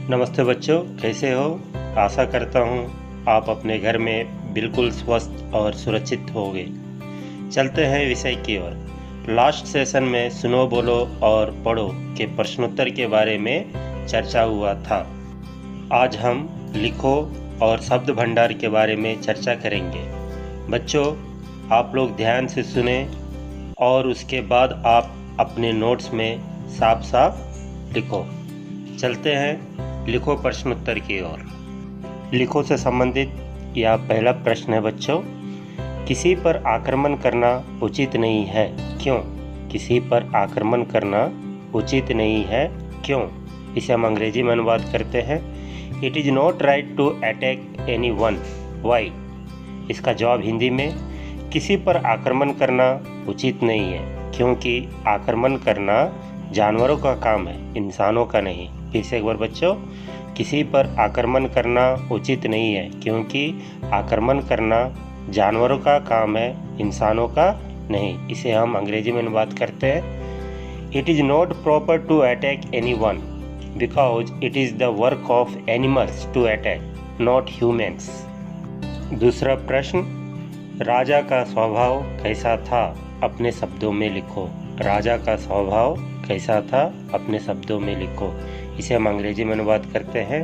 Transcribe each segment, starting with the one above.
नमस्ते बच्चों, कैसे हो। आशा करता हूँ आप अपने घर में बिल्कुल स्वस्थ और सुरक्षित होंगे। चलते हैं विषय की ओर। लास्ट सेशन में सुनो, बोलो और पढ़ो के प्रश्नोत्तर के बारे में चर्चा हुआ था। आज हम लिखो और शब्द भंडार के बारे में चर्चा करेंगे। बच्चों, आप लोग ध्यान से सुने और उसके बाद आप अपने नोट्स में साफ साफ लिखो। चलते हैं लिखो प्रश्नोत्तर की ओर। लिखो से संबंधित यह पहला प्रश्न है बच्चों। किसी पर आक्रमण करना उचित नहीं है, क्यों? किसी पर आक्रमण करना उचित नहीं है, क्यों? इसे हम अंग्रेजी में अनुवाद करते हैं। It is not right to attack any one, why? इसका जवाब हिंदी में, किसी पर आक्रमण करना उचित नहीं है क्योंकि आक्रमण करना जानवरों का काम है, इंसानों का नहीं। फिर से एक बार बच्चों, किसी पर आक्रमण करना उचित नहीं है क्योंकि आक्रमण करना जानवरों का काम है, इंसानों का नहीं। इसे हम अंग्रेजी में अनुवाद करते हैं। It is not proper to attack any one because it is the work of animals to attack, not humans. दूसरा प्रश्न, राजा का स्वभाव कैसा था? अपने शब्दों में लिखो। राजा का स्वभाव कैसा था? अपने शब्दों में लिखो। इसे हम अंग्रेजी में अनुवाद करते हैं।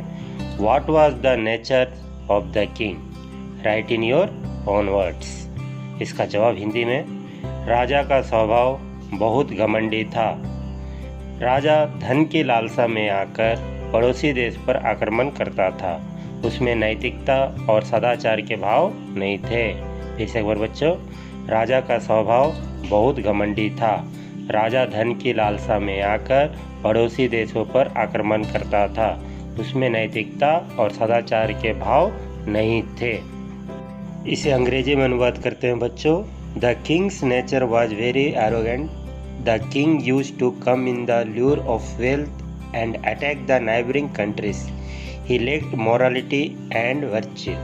What was the nature of the king? Write in your own words. इसका जवाब हिंदी में, राजा का स्वभाव बहुत घमंडी था। राजा धन की लालसा में आकर पड़ोसी देश पर आक्रमण करता था। उसमें नैतिकता और सदाचार के भाव नहीं थे। फिर से एक बार बच्चों, राजा का स्वभाव बहुत घमंडी था। राजा धन की लालसा में आकर पड़ोसी देशों पर आक्रमण करता था। उसमें नैतिकता और सदाचार के भाव नहीं थे। इसे अंग्रेजी में अनुवाद करते हैं बच्चों। The king's nature was very arrogant. The king used to come in the lure of wealth and attack the neighbouring countries. He lacked morality and virtue.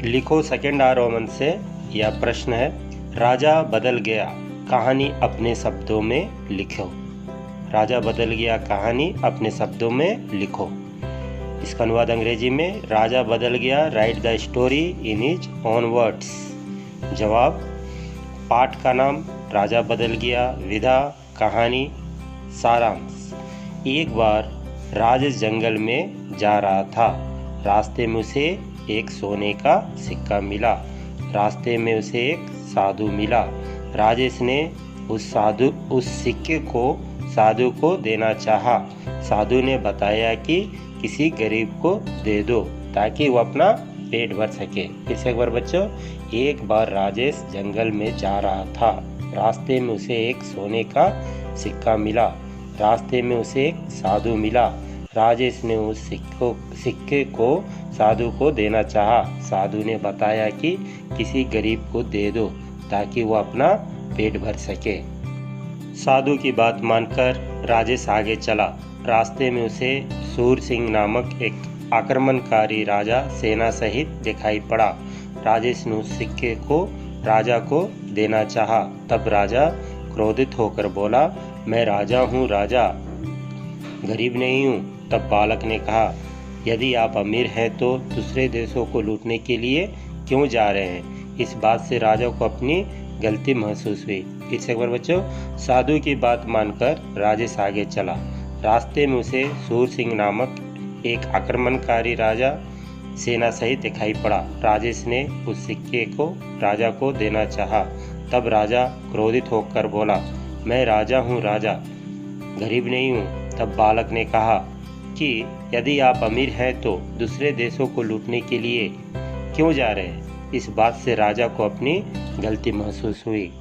लिखो सेकेंड आर रोमन से। यह प्रश्न है, राजा बदल गया, कहानी अपने शब्दों में लिखो। राजा बदल गया, कहानी अपने शब्दों में लिखो। इसका अनुवाद अंग्रेजी में, राजा बदल गया, right the story in his own words. जवाब, पाठ का नाम राजा बदल गया, विधा कहानी, सारांश। एक बार राजेश जंगल में जा रहा था। रास्ते में उसे एक सोने का सिक्का मिला। रास्ते में उसे एक साधु मिला। राजेश ने उस सिक्के को साधु को देना चाहा। साधु ने बताया कि किसी गरीब को दे दो ताकि वो अपना पेट भर सके। फिर से एक बार बच्चों, एक बार राजेश जंगल में जा रहा था। रास्ते में उसे एक सोने का सिक्का मिला। रास्ते में उसे एक साधु मिला। राजेश ने उस सिक्के को साधु को देना चाहा। साधु ने बताया कि किसी गरीब को दे दो ताकि वो अपना पेट भर सके। साधु की बात मानकर राजेश आगे चला। रास्ते में उसे सूर सिंह नामक एक आक्रमणकारी राजा सेना सहित दिखाई पड़ा। राजेश ने उस सिक्के को राजा को देना चाहा। तब राजा क्रोधित होकर बोला, मैं राजा हूँ राजा, गरीब नहीं हूँ। तब बालक ने कहा, यदि आप अमीर हैं तो दूसरे देशों को लूटने के लिए क्यों जा रहे हैं? इस बात से राजा को अपनी गलती महसूस हुई। फिर से एक बार बच्चों, साधु की बात मानकर राजेश आगे चला। रास्ते में उसे सूर सिंह नामक एक आक्रमणकारी राजा सेना सहित दिखाई पड़ा। राजेश ने उस सिक्के को राजा को देना चाहा। तब राजा क्रोधित होकर बोला, मैं राजा हूँ राजा, गरीब नहीं हूँ। तब बालक ने कहा कि यदि आप अमीर हैं तो दूसरे देशों को लूटने के लिए क्यों जा रहे हैं? इस बात से राजा को अपनी गलती महसूस हुई।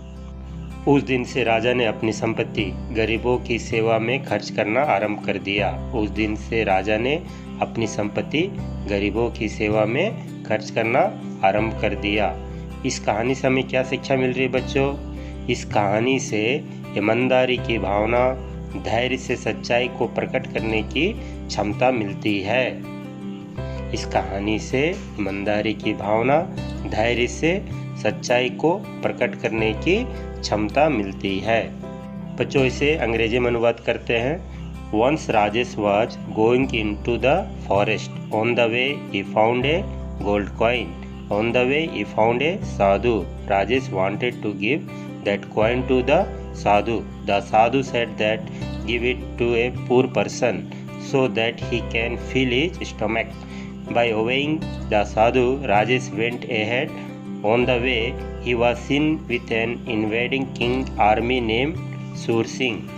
उस दिन से राजा ने अपनी संपत्ति गरीबों की सेवा में खर्च करना आरंभ कर दिया। उस दिन से राजा ने अपनी संपत्ति गरीबों की सेवा में खर्च करना आरंभ कर दिया। इस कहानी से हमें क्या शिक्षा मिल रही है बच्चों? इस कहानी से ईमानदारी की भावना, धैर्य से सच्चाई को प्रकट करने की क्षमता मिलती है। इस कहानी से ईमानदारी की भावना, धैर्य से सच्चाई को प्रकट करने की क्षमता मिलती है। बच्चों, इसे अंग्रेजी में अनुवाद करते हैं। Once Rajesh was going into the forest. On the way he found a gold coin. On the way he found a sadhu. Rajesh wanted to give that coin to the sadhu. The sadhu said that give it to a poor person so that he can fill his stomach. By obeying the sadhu, Rajesh went ahead. On the way he was seen with an invading king army named Sur Singh.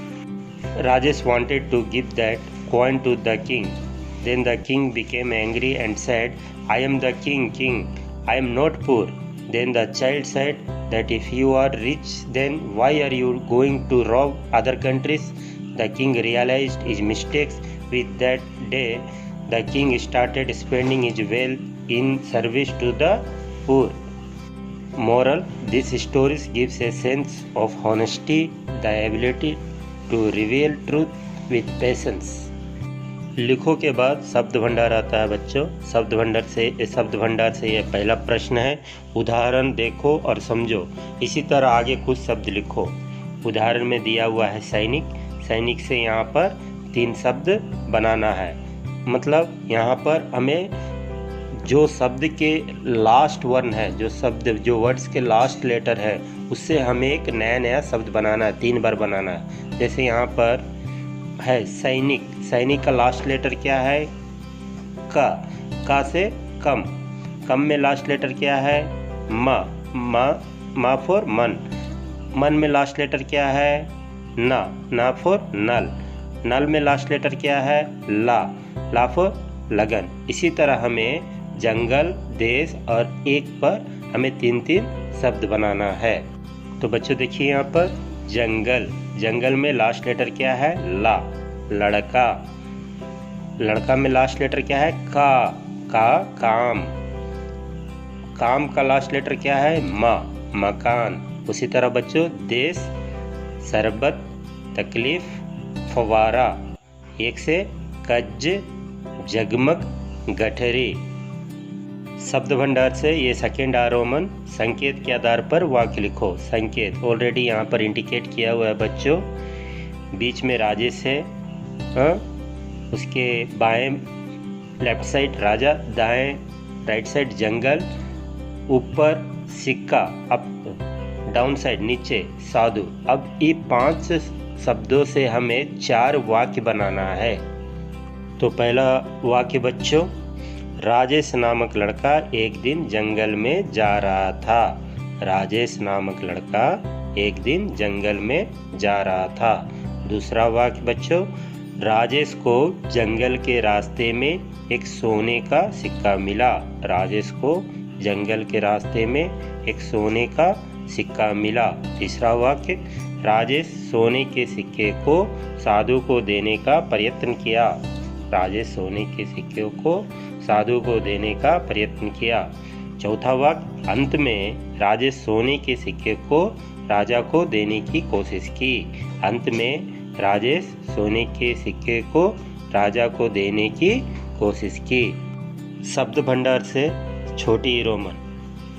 Rajesh wanted to give that coin to the king. Then the king became angry and said, I am the king, I am not poor. Then the child said that if you are rich, then why are you going to rob other countries? The king realized his mistakes. With that day, the king started spending his wealth in service to the poor. Moral: this story gives a sense of honesty, the ability to reveal truth with patience. लिखो के बाद शब्द भंडार आता है बच्चों। शब्द भंडार से यह पहला प्रश्न है। उदाहरण देखो और समझो। इसी तरह आगे कुछ शब्द लिखो। उदाहरण में दिया हुआ है सैनिक। सैनिक से यहाँ पर 3 शब्द बनाना है। मतलब यहाँ पर हमें जो शब्द के लास्ट वर्ण है, जो वर्ड्स के लास्ट लेटर है, उससे हमें एक नया शब्द बनाना है, 3 बार बनाना है। जैसे यहाँ पर है सैनिक। सैनिक का लास्ट लेटर क्या है? का से कम में लास्ट लेटर क्या है? मा फॉर मन में लास्ट लेटर क्या है? ना फॉर नल में लास्ट लेटर क्या है? ला फॉर लगन। इसी तरह हमें जंगल, देश और एक पर हमें 3 शब्द बनाना है। तो बच्चों देखिए यहाँ पर जंगल में लास्ट लेटर क्या है? ला। लड़का में लास्ट लेटर क्या है? का काम का लास्ट लेटर क्या है? मकान। उसी तरह बच्चों देश, शरबत, तकलीफ, फवारा। एक से कज, जगमग, गठरी। शब्द भंडार से ये सेकेंड आरोमन। संकेत के आधार पर वाक्य लिखो। संकेत ऑलरेडी यहाँ पर इंडिकेट किया हुआ है बच्चों। बीच में राजेश है, उसके बाएं लेफ्ट साइड राजा, दाएं राइट साइड जंगल, ऊपर सिक्का, अप डाउन साइड नीचे साधु। अब ये 5 शब्दों से हमें 4 वाक्य बनाना है। तो पहला वाक्य बच्चों, राजेश नामक लड़का एक दिन जंगल में जा रहा था। राजेश नामक लड़का एक दिन जंगल में जा रहा था। दूसरा वाक्य बच्चों, राजेश को जंगल के रास्ते में एक सोने का सिक्का मिला। राजेश को जंगल के रास्ते में एक सोने का सिक्का मिला। तीसरा वाक्य, राजेश सोने के सिक्के को साधु को देने का प्रयत्न किया। राजेश सोने के सिक्के को साधु को देने का प्रयत्न किया। चौथा वाक्य, अंत में राजेश सोने के सिक्के को राजा को देने की कोशिश की। अंत में राजेश सोने के सिक्के को राजा को देने की कोशिश की। शब्द भंडार से छोटी रोमन।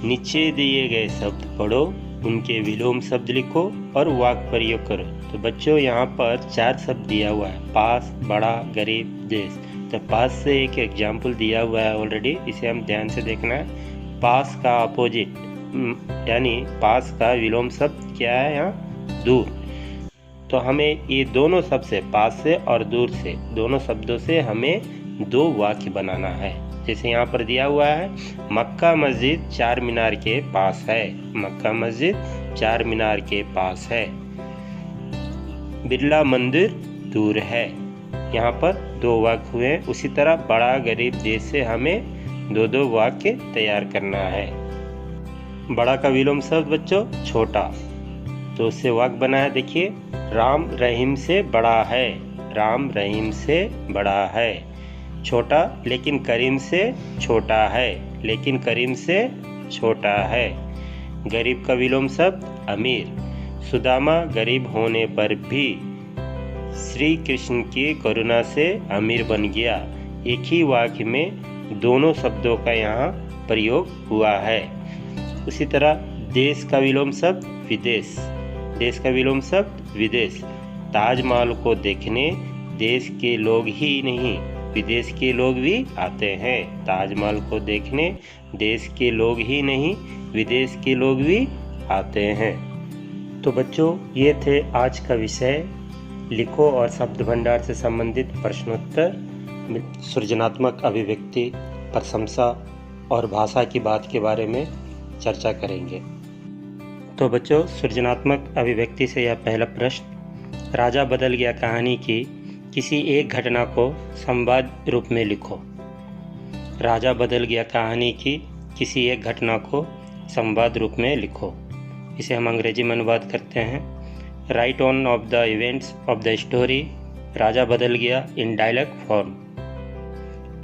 नीचे दिए गए शब्द पढ़ो, उनके विलोम शब्द लिखो और वाक्य प्रयोग करो। तो बच्चों यहाँ पर 4 शब्द दिया हुआ है, पास, बड़ा, गरीब, देश। तो पास से एक एग्जाम्पल दिया हुआ है ऑलरेडी, इसे हम ध्यान से देखना है। पास का अपोजिट यानी पास का विलोम शब्द क्या है यहाँ? दूर। तो हमें ये दोनों शब्द से, पास से और दूर से, दोनों शब्दों से हमें 2 वाक्य बनाना है। जैसे यहाँ पर दिया हुआ है, मक्का मस्जिद 4 मीनार के पास है। मक्का मस्जिद 4 मीनार के पास है। बिरला मंदिर दूर है। यहाँ पर 2 वाक्य हुए। उसी तरह बड़ा, गरीब, देश से हमें 2 वाक्य तैयार करना है। बड़ा का विलोम शब्द बच्चों छोटा, तो उससे वाक्य बना है। देखिए, राम रहीम से बड़ा है। राम रहीम से बड़ा है। छोटा, लेकिन करीम से छोटा है। लेकिन करीम से छोटा है। गरीब का विलोम शब्द अमीर। सुदामा गरीब होने पर भी श्री कृष्ण की करुणा से अमीर बन गया। एक ही वाक्य में दोनों शब्दों का यहाँ प्रयोग हुआ है। उसी तरह देश का विलोम शब्द विदेश। देश का विलोम शब्द विदेश। ताजमहल को देखने देश के लोग ही नहीं विदेश के लोग भी आते हैं। ताजमहल को देखने देश के लोग ही नहीं विदेश के लोग भी आते हैं। तो बच्चों, ये थे आज का विषय लिखो और शब्द भंडार से संबंधित प्रश्नोत्तर, सृजनात्मक अभिव्यक्ति, प्रशंसा और भाषा की बात के बारे में चर्चा करेंगे। तो बच्चों, सृजनात्मक अभिव्यक्ति से यह पहला प्रश्न, राजा बदल गया कहानी की किसी एक घटना को संवाद रूप में लिखो। राजा बदल गया कहानी की किसी एक घटना को संवाद रूप में लिखो। इसे हम अंग्रेजी में अनुवाद करते हैं। Write on of the events of the story राजा बदल गया इन डायलॉग फॉर्म।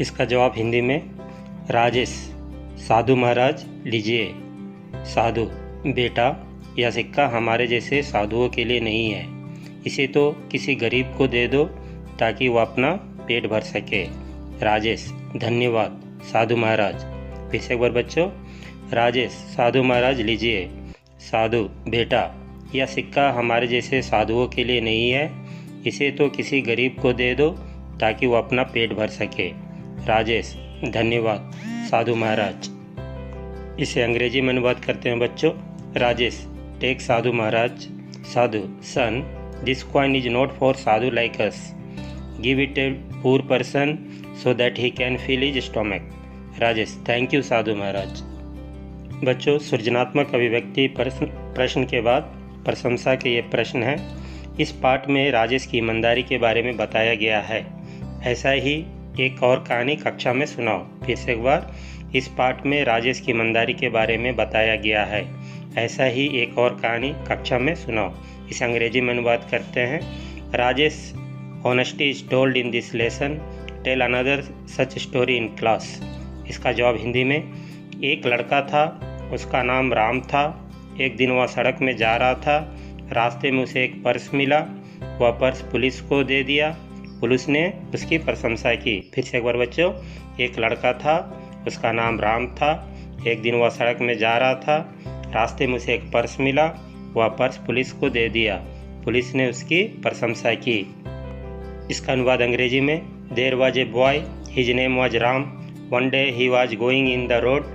इसका जवाब हिंदी में, राजेश, साधु महाराज लीजिए। साधु, बेटा यह सिक्का हमारे जैसे साधुओं के लिए नहीं है, इसे तो किसी गरीब को दे दो ताकि वो अपना पेट भर सके। राजेश, धन्यवाद साधु महाराज। फिर से एक बार बच्चों, राजेश, साधु महाराज लीजिए। साधु, बेटा यह सिक्का हमारे जैसे साधुओं के लिए नहीं है, इसे तो किसी गरीब को दे दो ताकि वो अपना पेट भर सके। राजेश, धन्यवाद साधु महाराज। इसे अंग्रेजी में अनुवाद करते हैं बच्चों। Rajesh, take sadhu Maharaj. Sadhu, son, this coin is not for sadhu like us, give it a poor person so that he can fill his stomach. Rajesh, thank you sadhu Maharaj. बच्चों, सृजनात्मक अभिव्यक्ति प्रश्न के बाद प्रशंसा के ये प्रश्न हैं। इस पाठ में राजेश की ईमानदारी के बारे में बताया गया है। ऐसा ही एक और कहानी कक्षा में सुनाओ। फिर से एक बार, इस पाठ में राजेश की ईमानदारी के बारे में बताया गया है। ऐसा ही एक और कहानी कक्षा में सुनाओ। इसे अंग्रेजी में अनुवाद करते हैं। Rajesh, honesty is told in this lesson, tell another such story in class. इसका जवाब हिंदी में, एक लड़का था, उसका नाम राम था। एक दिन वह सड़क में जा रहा था, रास्ते में उसे एक पर्स मिला। वह पर्स पुलिस को दे दिया, पुलिस ने उसकी प्रशंसा की। फिर से एक बार बच्चों, एक लड़का था, उसका नाम राम था। एक दिन वह सड़क में जा रहा था, रास्ते में उसे एक पर्स मिला। वह पर्स पुलिस को दे दिया, पुलिस ने उसकी प्रशंसा की। इसका अनुवाद अंग्रेजी में, there was a boy, his name was Ram, one day he was going in the road,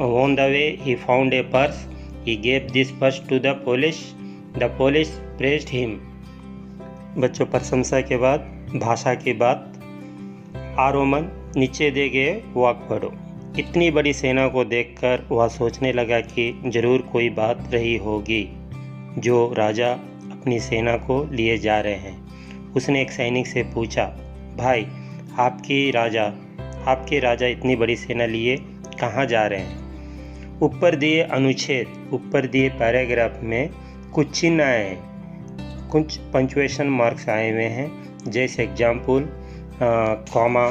on the way he found a purse, he gave this purse to the police praised him. बच्चों, प्रशंसा के बाद भाषा की बात। आरोमन, नीचे दे गए वाक पढ़ो। इतनी बड़ी सेना को देखकर वह सोचने लगा कि जरूर कोई बात रही होगी जो राजा अपनी सेना को लिए जा रहे हैं। उसने एक सैनिक से पूछा, भाई आपके राजा इतनी बड़ी सेना लिए कहाँ जा रहे हैं? ऊपर दिए अनुच्छेद, ऊपर दिए पैराग्राफ में कुछ चिन्ह आए हैं, कुछ पंक्चुएशन मार्क्स आए हुए हैं, जैसे example comma,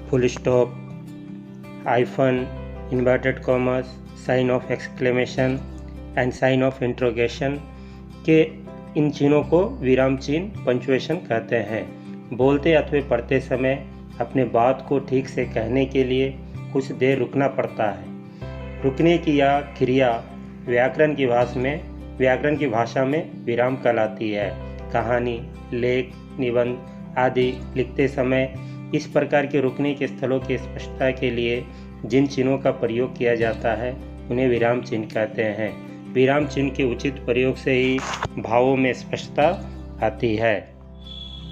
full stop, hyphen, inverted commas, sign of exclamation and sign of interrogation के इन चिन्हों को विराम चिन्ह पंक्चुएशन कहते हैं। बोलते अथवा पढ़ते समय अपने बात को ठीक से कहने के लिए कुछ देर रुकना पड़ता है। रुकने की यह क्रिया व्याकरण की भाषा में विराम कहलाती है। कहानी, लेख, निबंध आदि लिखते समय इस प्रकार के रुकने के स्थलों की स्पष्टता के लिए जिन चिन्हों का प्रयोग किया जाता है उन्हें विराम चिन्ह कहते हैं। विराम चिन्ह के उचित प्रयोग से ही भावों में स्पष्टता आती है।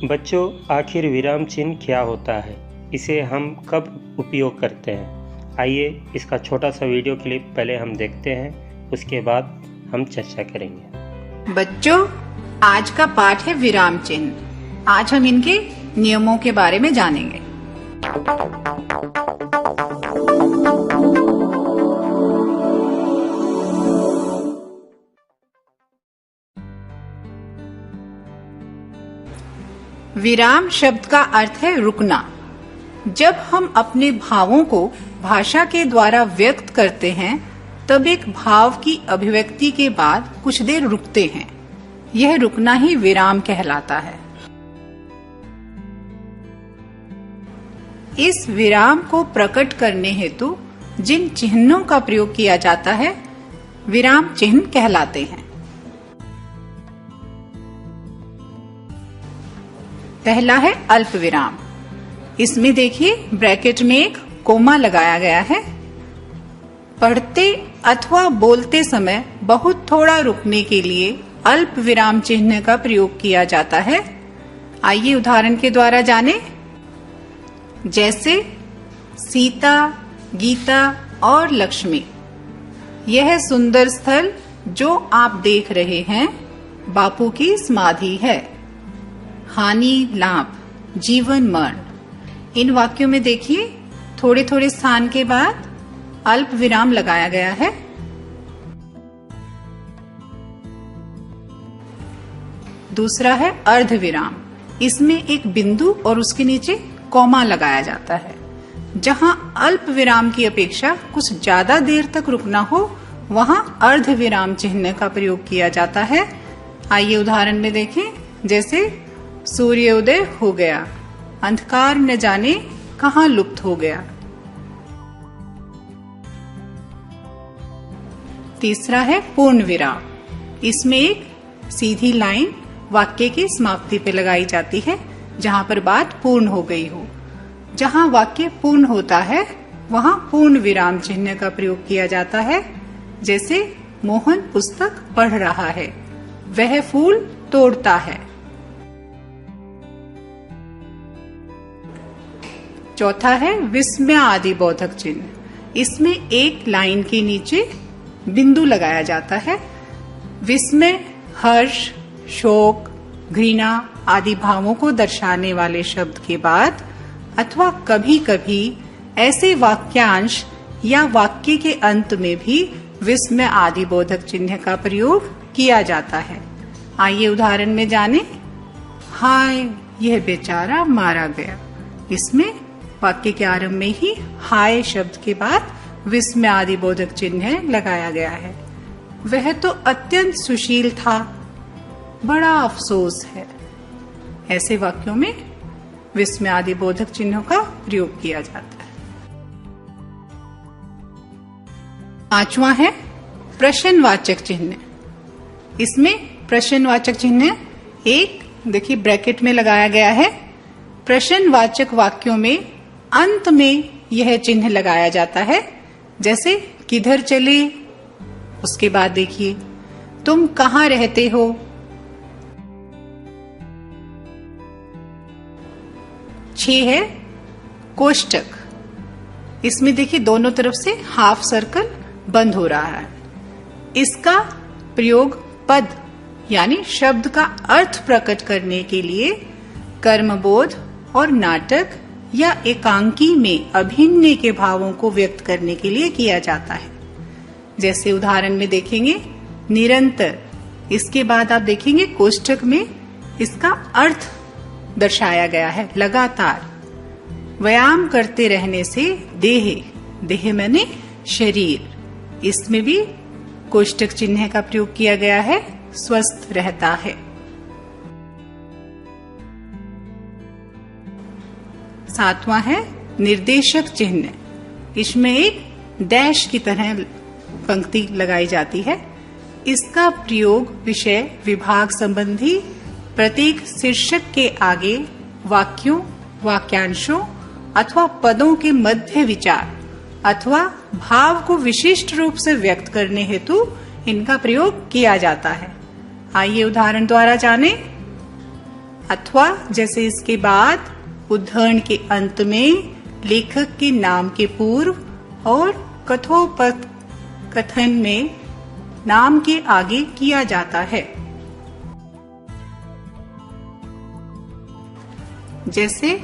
बच्चों, आखिर विराम चिन्ह क्या होता है? इसे हम कब उपयोग करते हैं? आइए इसका छोटा सा वीडियो क्लिप पहले हम देखते हैं, उसके बाद हम चर्चा करेंगे। बच्चों, आज का पाठ है विराम चिन्ह। आज हम इनके नियमों के बारे में जानेंगे। विराम शब्द का अर्थ है रुकना। जब हम अपने भावों को भाषा के द्वारा व्यक्त करते हैं तब एक भाव की अभिव्यक्ति के बाद कुछ देर रुकते हैं। यह रुकना ही विराम कहलाता है। इस विराम को प्रकट करने हेतु जिन चिन्हों का प्रयोग किया जाता है विराम चिन्ह कहलाते हैं। पहला है अल्प विराम। इसमें देखिए ब्रैकेट में एक कोमा लगाया गया है। पढ़ते अथवा बोलते समय बहुत थोड़ा रुकने के लिए अल्प विराम चिन्ह का प्रयोग किया जाता है। आइए उदाहरण के द्वारा जानें। जैसे सीता, गीता और लक्ष्मी। यह सुंदर स्थल जो आप देख रहे हैं बापू की समाधि है। हानि लाभ, जीवन मरण। इन वाक्यों में देखिए थोड़े थोड़े स्थान के बाद अल्प विराम लगाया गया है। दूसरा है अर्ध विराम। इसमें एक बिंदु और उसके नीचे कॉमा लगाया जाता है। जहां अल्प विराम की अपेक्षा कुछ ज्यादा देर तक रुकना हो वहां अर्ध विराम चिन्ह का प्रयोग किया जाता है। आइए उदाहरण में देखें। जैसे सूर्योदय हो गया, अंधकार न जाने कहां लुप्त हो गया। तीसरा है पूर्ण विराम। इसमें एक सीधी लाइन वाक्य की समाप्ति पे लगाई जाती है जहां पर बात पूर्ण हो गई हो। जहां वाक्य पूर्ण होता है वहां पूर्ण विराम चिन्ह का प्रयोग किया जाता है। जैसे मोहन पुस्तक पढ़ रहा है, वह फूल तोड़ता है। चौथा है विस्मय आदि बोधक चिन्ह। इसमें एक लाइन के नीचे बिंदु लगाया जाता है। विस्मय, हर्ष, शोक, घृणा आदि भावों को दर्शाने वाले शब्द के बाद अथवा कभी कभी ऐसे वाक्यांश या वाक्य के अंत में भी विस्मय आदि बोधक चिन्ह का प्रयोग किया जाता है। आइए उदाहरण में जानें। हाय यह बेचारा मारा गया। इसमें वाक्य के आरंभ में ही हाय शब्द के बाद विस्मय आदि बोधक चिन्ह लगाया गया है। वह तो अत्यंत सुशील था, बड़ा अफसोस है। ऐसे वाक्यों में विस्मय आदि बोधक चिन्हों का प्रयोग किया जाता है। पांचवा है प्रश्नवाचक चिन्ह। इसमें प्रश्नवाचक चिन्ह एक देखिए ब्रैकेट में लगाया गया है। प्रश्नवाचक वाक्यों में अंत में यह चिन्ह लगाया जाता है। जैसे किधर चले, उसके बाद देखिए तुम कहाँ रहते हो। छह है कोष्टक। इसमें देखिए दोनों तरफ से हाफ सर्कल बंद हो रहा है। इसका प्रयोग पद यानी शब्द का अर्थ प्रकट करने के लिए कर्मबोध और नाटक या एकांकी में अभिनय के भावों को व्यक्त करने के लिए किया जाता है। जैसे उदाहरण में देखेंगे निरंतर। इसके बाद आप देखेंगे कोष्ठक में इसका अर्थ दर्शाया गया है लगातार। व्यायाम करते रहने से देह माने शरीर। इसमें भी कोष्ठक चिन्ह का प्रयोग किया गया है, स्वस्थ रहता है। सातवां है निर्देशक चिन्ह। इसमें एक डैश की तरह पंक्ति लगाई जाती है। इसका प्रयोग विषय विभाग संबंधी प्रत्येक शीर्षक के आगे वाक्यों, वाक्यांशों अथवा पदों के मध्य विचार अथवा भाव को विशिष्ट रूप से व्यक्त करने हेतु इनका प्रयोग किया जाता है। आइए उदाहरण द्वारा जानें। अथवा जैसे इसके बाद उद्धरण के अंत में लेखक के नाम के पूर्व और कथन में नाम के आगे किया जाता है। जैसे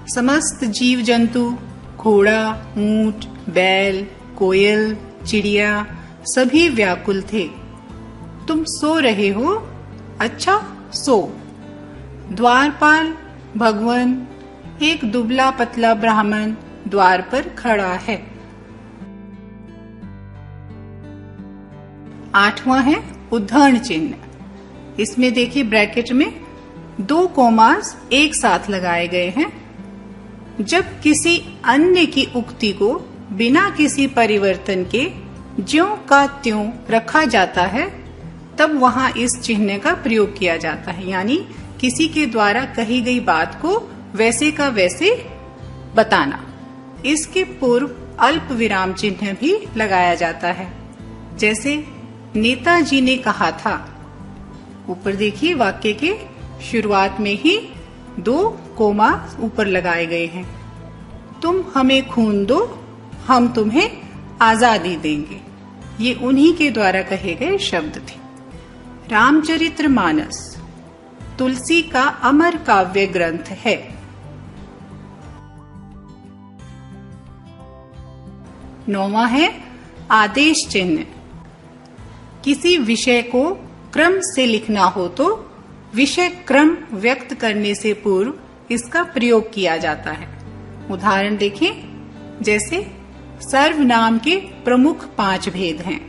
समस्त जीव जंतु, घोड़ा, ऊंट, बैल, कोयल, चिड़िया सभी व्याकुल थे। तुम सो रहे हो, अच्छा सो। द्वारपाल भगवान एक दुबला पतला ब्राह्मण द्वार पर खड़ा है। आठवां है उद्धरण चिन्ह। इसमें देखिए ब्रैकेट में 2 कोमास एक साथ लगाए गए हैं। जब किसी अन्य की उक्ति को बिना किसी परिवर्तन के ज्यों का त्यों रखा जाता है तब वहां इस चिन्ह का प्रयोग किया जाता है। यानी किसी के द्वारा कही गई बात को वैसे का वैसे बताना। इसके पूर्व अल्प विराम चिन्ह भी लगाया जाता है। जैसे नेताजी ने कहा था, ऊपर देखिए वाक्य के शुरुआत में ही 2 कोमा ऊपर लगाए गए हैं। तुम हमें खून दो, हम तुम्हें आजादी देंगे। ये उन्हीं के द्वारा कहे गए शब्द थे। रामचरितमानस तुलसी का अमर काव्य ग्रंथ है। नौवां है आदेश चिन्ह। किसी विषय को क्रम से लिखना हो तो विषय क्रम व्यक्त करने से पूर्व इसका प्रयोग किया जाता है। उदाहरण देखें, जैसे सर्वनाम के प्रमुख 5 भेद हैं: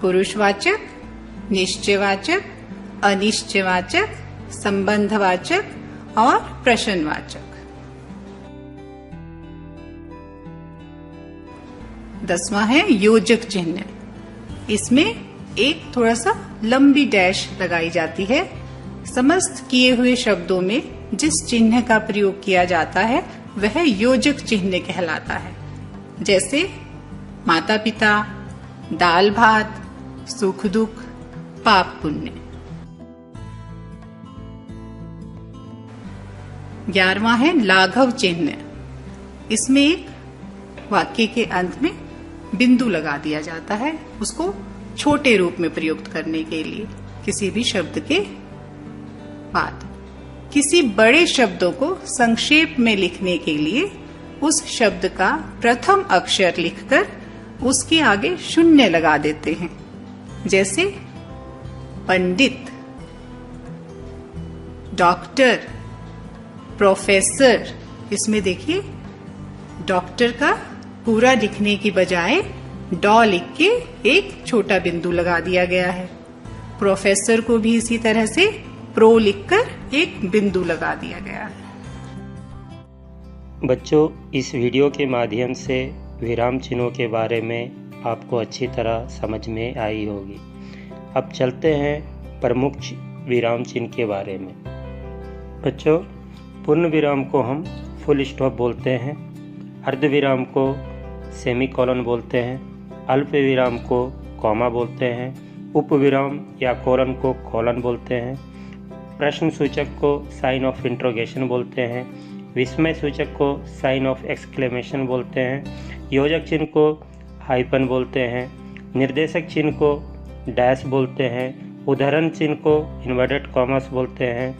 पुरुषवाचक, निश्चयवाचक, अनिश्चयवाचक, संबंधवाचक और प्रश्नवाचक। 10वां है योजक चिन्ह। इसमें एक थोड़ा सा लंबी डैश लगाई जाती है। समस्त किए हुए शब्दों में जिस चिन्ह का प्रयोग किया जाता है वह योजक चिन्ह कहलाता है। जैसे माता पिता, दाल भात, सुख दुख, पाप पुण्य। 11वां है लाघव चिन्ह। इसमें एक वाक्य के अंत में बिंदु लगा दिया जाता है, उसको छोटे रूप में प्रयुक्त करने के लिए किसी भी शब्द के बाद। किसी बड़े शब्दों को संक्षेप में लिखने के लिए उस शब्द का प्रथम अक्षर लिखकर उसके आगे शून्य लगा देते हैं। जैसे पंडित, डॉक्टर, प्रोफेसर। इसमें देखिए डॉक्टर का पूरा लिखने की बजाय डॉ लिख के एक छोटा बिंदु लगा दिया गया है। प्रोफेसर को भी इसी तरह से प्रो लिखकर एक बिंदु लगा दिया गया है। बच्चों, इस वीडियो के माध्यम से विराम चिन्हों के बारे में आपको अच्छी तरह समझ में आई होगी। अब चलते हैं प्रमुख विराम चिन्ह के बारे में। बच्चों, पूर्ण विराम को हम फुल स्टॉप बोलते हैं, अर्ध विराम को सेमीकोलन बोलते हैं, अल्प विराम को कॉमा बोलते हैं, उप विराम या कोलन को कोलन बोलते हैं, प्रश्न सूचक को साइन ऑफ इंट्रोगेशन बोलते हैं, विस्मय सूचक को साइन ऑफ एक्सक्लेमेशन बोलते हैं, योजक चिन्ह को हाइपन बोलते हैं, निर्देशक चिन्ह को डैश बोलते हैं, उदाहरण चिन्ह को इन्वर्टेड कॉमर्स बोलते हैं,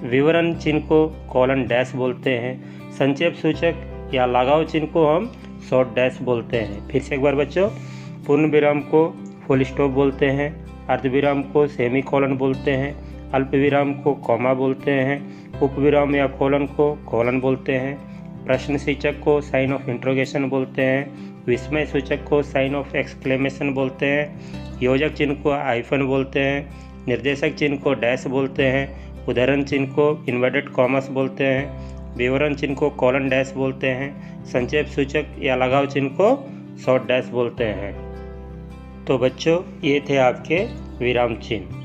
विवरण चिन्ह को कोलन डैश बोलते हैं, संक्षेप सूचक या लगाव चिन्ह को हम शॉर्ट डैश बोलते हैं। फिर से एक बार बच्चों, पूर्ण विराम को फुल स्टॉप बोलते हैं, अर्ध विराम को सेमी कोलन बोलते हैं, अल्प विराम को कॉमा बोलते हैं, उप विराम या कोलन को कोलन बोलते हैं, प्रश्न सूचक को साइन ऑफ इंट्रोगेशन बोलते हैं, विस्मय सूचक को साइन ऑफ एक्सक्लेमेशन बोलते हैं, योजक चिन्ह को हाइफन बोलते हैं, निर्देशक चिन्ह को डैश बोलते हैं, उदाहरण चिन्ह को इन्वर्टेड कॉमर्स बोलते हैं, विवरण चिन्ह को कोलन डैश बोलते हैं, संक्षेप सूचक या लगाव चिन्ह को शॉर्ट डैश बोलते हैं। तो बच्चों, ये थे आपके विराम चिन्ह।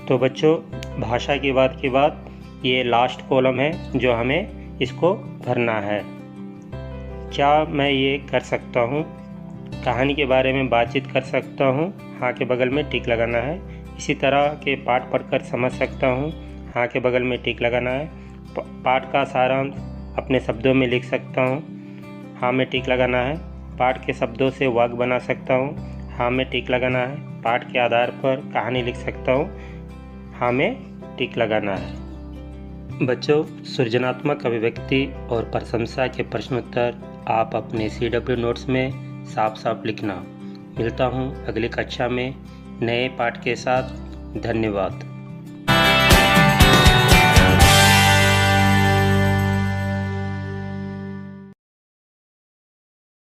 तो बच्चों, भाषा की बात के बाद ये लास्ट कॉलम है जो हमें इसको भरना है। क्या मैं ये कर सकता हूँ? कहानी के बारे में बातचीत कर सकता हूँ, हाँ के बगल में टिक लगाना है। इसी तरह के पाठ पढ़कर समझ सकता हूँ, हाँ के बगल में टिक लगाना है। पाठ का सारांश अपने शब्दों में लिख सकता हूँ, हाँ में टिक लगाना है। पाठ के शब्दों से वाक्य बना सकता हूँ, हाँ में टिक लगाना है। पाठ के आधार पर कहानी लिख सकता हूँ, हाँ में टिक लगाना है। बच्चों, सृजनात्मक अभिव्यक्ति और प्रशंसा के प्रश्नोत्तर आप अपने CW नोट्स में साफ साफ लिखना। मिलता हूँ अगली कक्षा में नए पाठ के साथ। धन्यवाद।